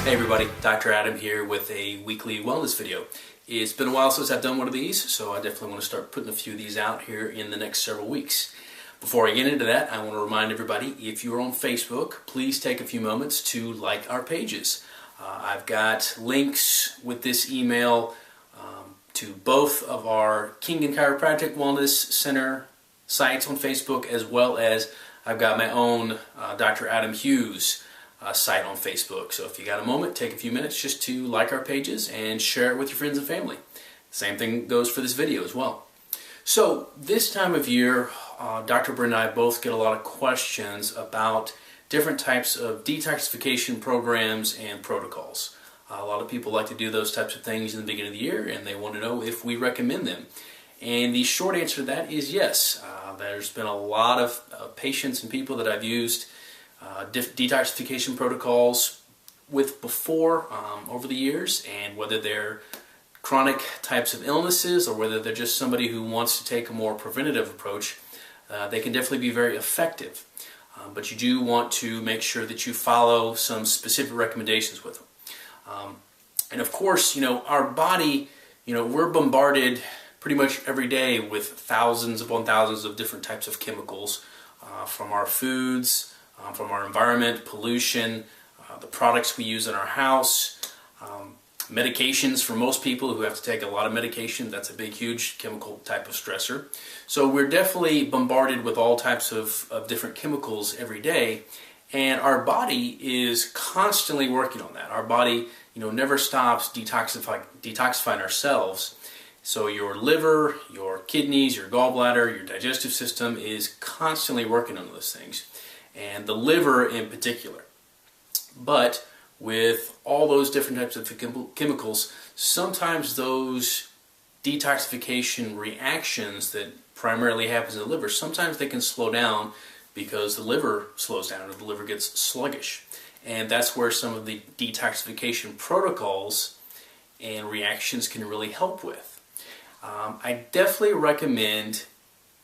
Hey everybody, Dr. Adam here with a weekly wellness video. It's been a while since I've done one of these, so I definitely want to start putting a few of these out here in the next several weeks. Before I get into that, I want to remind everybody, if you're on Facebook, please take a few moments to like our pages. I've got links with this email to both of our Kingen Chiropractic Wellness Center sites on Facebook, as well as I've got my own Dr. Adam Hughes site on Facebook. So if you got a moment, take a few minutes just to like our pages and share it with your friends and family. Same thing goes for this video as well. So this time of year, Dr. Brent and I both get a lot of questions about different types of detoxification programs and protocols. A lot of people like to do those types of things in the beginning of the year, and they want to know if we recommend them. And the short answer to that is yes. There's been a lot of patients and people that I've used detoxification protocols with before over the years, and whether they're chronic types of illnesses or whether they're just somebody who wants to take a more preventative approach, they can definitely be very effective. But you do want to make sure that you follow some specific recommendations with them. And of course, our body, we're bombarded pretty much every day with thousands upon thousands of different types of chemicals from our foods, from our environment, pollution, the products we use in our house, medications for most people who have to take a lot of medication. That's a big, huge chemical type of stressor. So we're definitely bombarded with all types of different chemicals every day, and our body is constantly working on that. Our body, never stops detoxifying ourselves. So your liver, your kidneys, your gallbladder, your digestive system is constantly working on those things, and the liver in particular. But with all those different types of chemicals, sometimes those detoxification reactions that primarily happens in the liver, sometimes they can slow down because the liver slows down or the liver gets sluggish. And that's where some of the detoxification protocols and reactions can really help with. I definitely recommend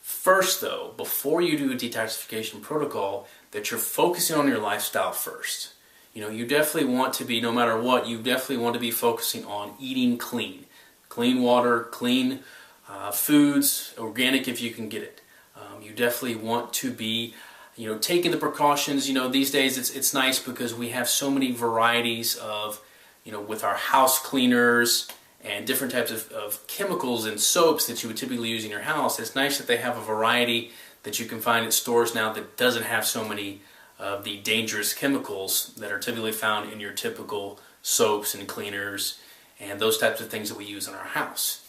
first, though, before you do a detoxification protocol, that you're focusing on your lifestyle first. You definitely want to be, no matter what, you definitely want to be focusing on eating clean. Clean water, clean foods, organic if you can get it. You definitely want to be, taking the precautions. These days it's nice because we have so many varieties of, with our house cleaners and different types of chemicals and soaps that you would typically use in your house. It's nice that they have a variety that you can find at stores now that doesn't have so many of the dangerous chemicals that are typically found in your typical soaps and cleaners and those types of things that we use in our house.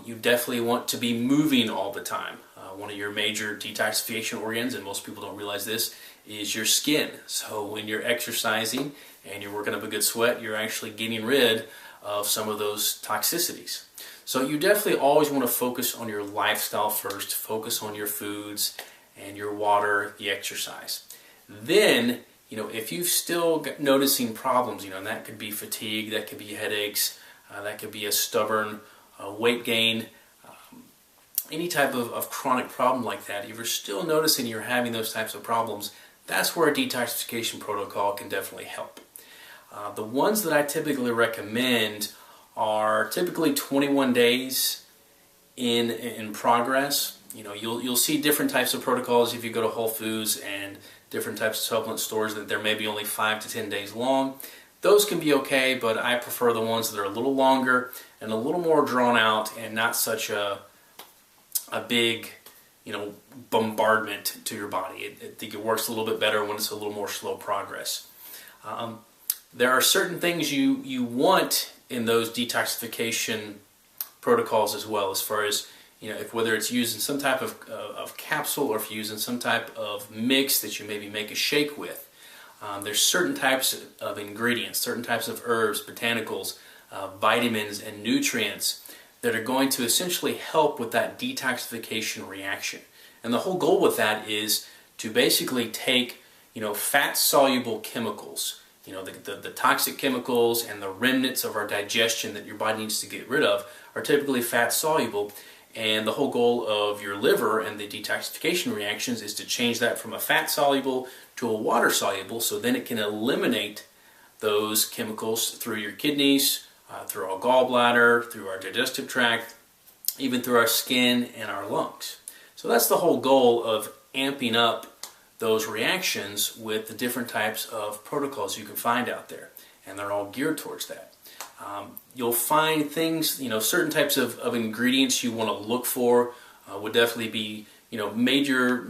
You definitely want to be moving all the time. One of your major detoxification organs, and most people don't realize this, is your skin. So when you're exercising and you're working up a good sweat, you're actually getting rid of some of those toxicities. So you definitely always want to focus on your lifestyle first, focus on your foods and your water, the exercise. Then, if you've still noticing problems, and that could be fatigue, that could be headaches, that could be a stubborn weight gain, any type of chronic problem like that, if you're still noticing you're having those types of problems, that's where a detoxification protocol can definitely help. The ones that I typically recommend are typically 21 days in progress. You'll see different types of protocols if you go to Whole Foods and different types of supplement stores that they're maybe only 5 to 10 days long. Those can be okay, but I prefer the ones that are a little longer and a little more drawn out and not such a big, bombardment to your body. I think it works a little bit better when it's a little more slow progress. There are certain things you want in those detoxification protocols as well, as far as whether it's using some type of capsule or if you're using some type of mix that you maybe make a shake with. There's certain types of ingredients, certain types of herbs, botanicals, vitamins, and nutrients that are going to essentially help with that detoxification reaction. And the whole goal with that is to basically take, fat-soluble chemicals, the toxic chemicals and the remnants of our digestion that your body needs to get rid of are typically fat-soluble. And the whole goal of your liver and the detoxification reactions is to change that from a fat-soluble to a water-soluble, so then it can eliminate those chemicals through your kidneys, through our gallbladder, through our digestive tract, even through our skin and our lungs. So that's the whole goal of amping up those reactions with the different types of protocols you can find out there, and they're all geared towards that. You'll find things, certain types of ingredients you want to look for would definitely be, major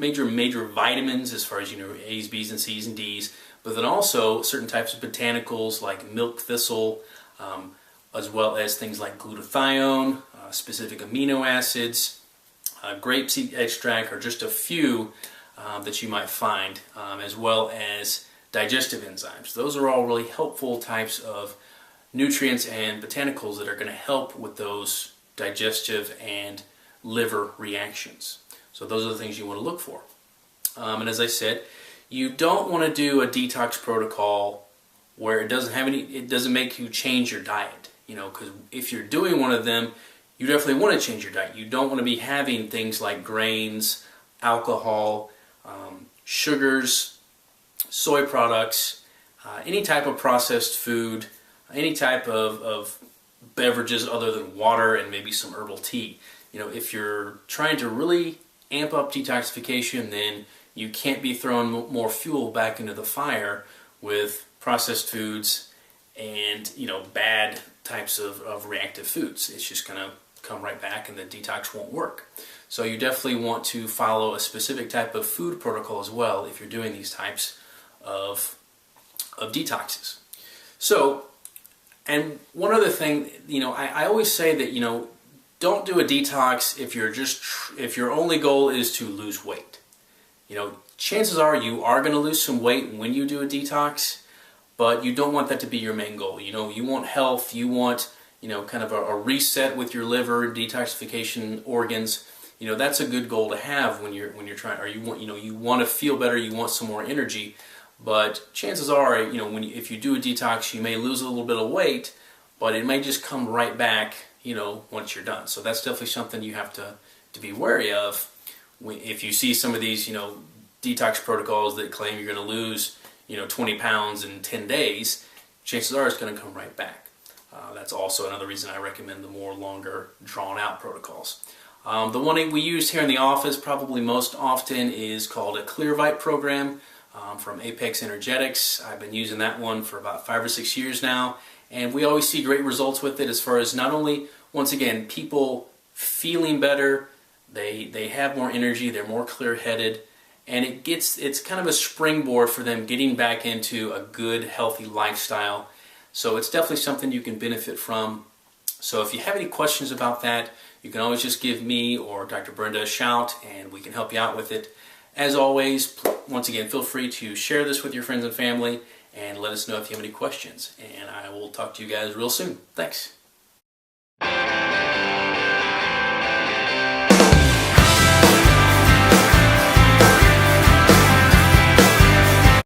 vitamins as far as, A's, B's, and C's, and D's, but then also certain types of botanicals like milk thistle, as well as things like glutathione, specific amino acids, grapeseed extract, or just a few that you might find, as well as digestive enzymes. Those are all really helpful types of nutrients and botanicals that are going to help with those digestive and liver reactions. So those are the things you want to look for. And as I said, you don't want to do a detox protocol where it doesn't make you change your diet. Because if you're doing one of them, you definitely want to change your diet. You don't want to be having things like grains, alcohol, sugars, soy products, any type of processed food, any type of beverages other than water and maybe some herbal tea. If you're trying to really amp up detoxification, then you can't be throwing more fuel back into the fire with processed foods and bad types of reactive foods. It's just going to come right back and the detox won't work. So you definitely want to follow a specific type of food protocol as well if you're doing these types of detoxes. So, and one other thing, I always say that, don't do a detox if your only goal is to lose weight. Chances are you are going to lose some weight when you do a detox, but you don't want that to be your main goal. You want health, you want, kind of a reset with your liver, detoxification organs. That's a good goal to have when you're trying, or you want to feel better, you want some more energy. But chances are, if you do a detox, you may lose a little bit of weight, but it may just come right back, once you're done. So that's definitely something you have to be wary of. If you see some of these, detox protocols that claim you're going to lose, 20 pounds in 10 days, chances are it's going to come right back. That's also another reason I recommend the more longer, drawn-out protocols. The one we use here in the office probably most often is called a Clearvite program from Apex Energetics. I've been using that one for about 5 or 6 years now, and we always see great results with it as far as not only, once again, people feeling better, they have more energy, they're more clear-headed, and it's kind of a springboard for them getting back into a good, healthy lifestyle. So it's definitely something you can benefit from. So if you have any questions about that, you can always just give me or Dr. Brenda a shout, and we can help you out with it. As always, once again, feel free to share this with your friends and family, and let us know if you have any questions. And I will talk to you guys real soon. Thanks.